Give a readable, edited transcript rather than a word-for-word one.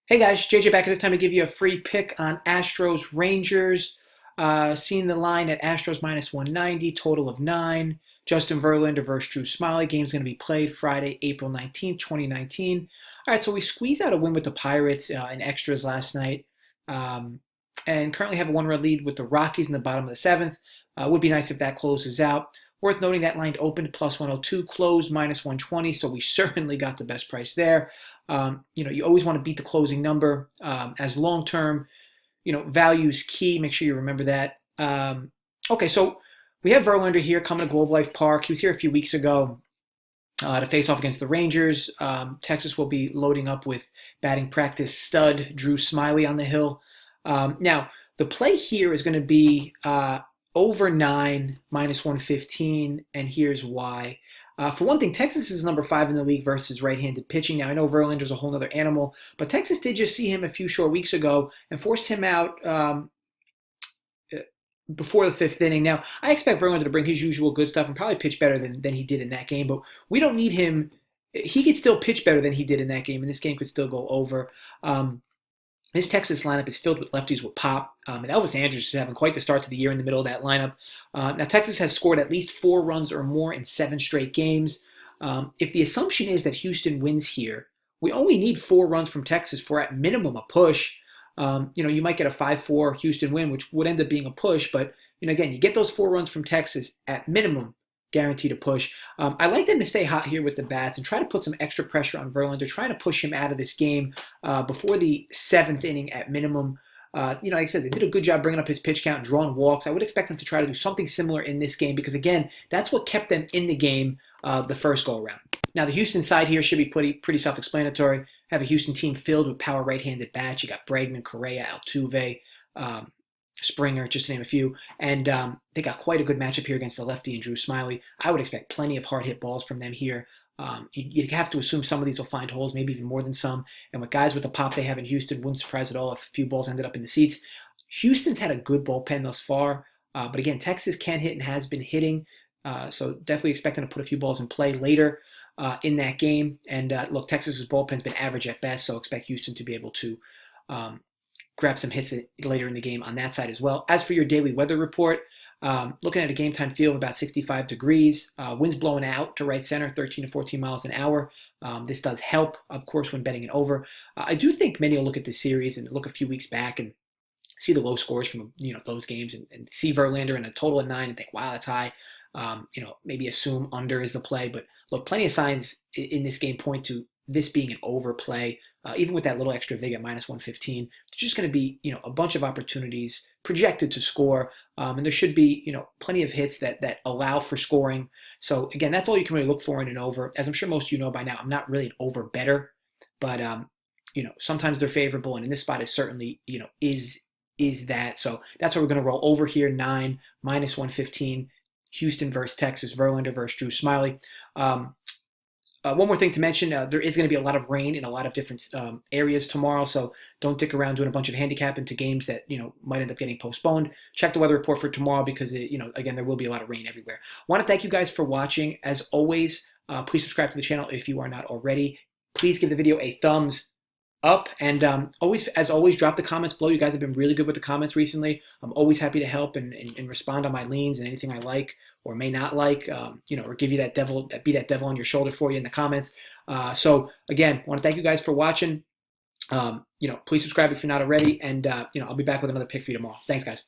Hey guys, JJ back at this time to give you a free pick on Astros Rangers. Seeing the line at Astros minus 190, total of 9. Justin Verlander versus Drew Smyly. Game's going to be played Friday, April 19th, 2019. All right, so we squeezed out a win with the Pirates in extras last night, and currently have a one-run lead with the Rockies in the bottom of the seventh. Would be nice if that closes out. Worth noting that line opened plus 102, closed minus 120, so we certainly got the best price there. You always want to beat the closing number as long-term. Value is key. Make sure you remember that. Okay, so we have Verlander here coming to Globe Life Park. He was here a few weeks ago to face off against the Rangers. Texas will be loading up with batting practice stud Drew Smyly on the hill. Now, the play here is going to be over 9, minus 115, and here's why. For one thing, Texas is number 5 in the league versus right-handed pitching. Now, I know Verlander's a whole other animal, but Texas did just see him a few short weeks ago and forced him out before the 5th inning. Now, I expect Verlander to bring his usual good stuff and probably pitch better than he did in that game, but we don't need him. He could still pitch better than he did in that game, and this game could still go over. This Texas lineup is filled with lefties with pop, and Elvis Andrus is having quite the start to the year in the middle of that lineup. Now, Texas has scored at least 4 runs or more in 7 straight games. If the assumption is that Houston wins here, we only need 4 runs from Texas for at minimum a push. You might get a 5-4 Houston win, which would end up being a push, but again, you get those 4 runs from Texas at minimum, guaranteed a push. I like them to stay hot here with the bats and try to put some extra pressure on Verlander, trying to push him out of this game before the 7th inning at minimum. Like I said, they did a good job bringing up his pitch count and drawing walks. I would expect them to try to do something similar in this game because, again, that's what kept them in the game the first go-around. Now, the Houston side here should be pretty self-explanatory. Have a Houston team filled with power right-handed bats. You got Bregman, Correa, Altuve, Springer, just to name a few, and they got quite a good matchup here against the lefty and Drew Smyly. I would expect plenty of hard hit balls from them here. You'd have to assume some of these will find holes, maybe even more than some. And with guys with the pop they have in Houston, wouldn't surprise at all if a few balls ended up in the seats. Houston's had a good bullpen thus far, but again, Texas can hit and has been hitting, so definitely expecting to put a few balls in play later in that game. And look, Texas's bullpen's been average at best, so expect Houston to be able to grab some hits later in the game on that side as well. As for your daily weather report, looking at a game time feel of about 65 degrees, winds blowing out to right center, 13 to 14 miles an hour. This does help, of course, when betting it over. I do think many will look at this series and look a few weeks back and see the low scores from those games and see Verlander in a total of 9 and think, wow, that's high. Maybe assume under is the play. But look, plenty of signs in this game point to this being an overplay. Even with that little extra vig at minus 115, there's just going to be a bunch of opportunities projected to score, and there should be plenty of hits that allow for scoring. So again, that's all you can really look for in an over. As I'm sure most of you know by now, I'm not really an over better, but sometimes they're favorable, and in this spot is certainly is that. So that's why we're going to roll over here 9 minus 115. Houston versus Texas, Verlander versus Drew Smyly. One more thing to mention, there is going to be a lot of rain in a lot of different areas tomorrow, so don't dick around doing a bunch of handicap into games that might end up getting postponed. Check the weather report for tomorrow because again, there will be a lot of rain everywhere. I want to thank you guys for watching. As always, please subscribe to the channel if you are not already. Please give the video a thumbs up, and as always, drop the comments below. You guys have been really good with the comments recently. I'm always happy to help and respond on my leans and anything I like or may not like, or give you that devil on your shoulder for you in the comments. So again, I want to thank you guys for watching. Please subscribe if you're not already, and I'll be back with another pick for you tomorrow. Thanks, guys.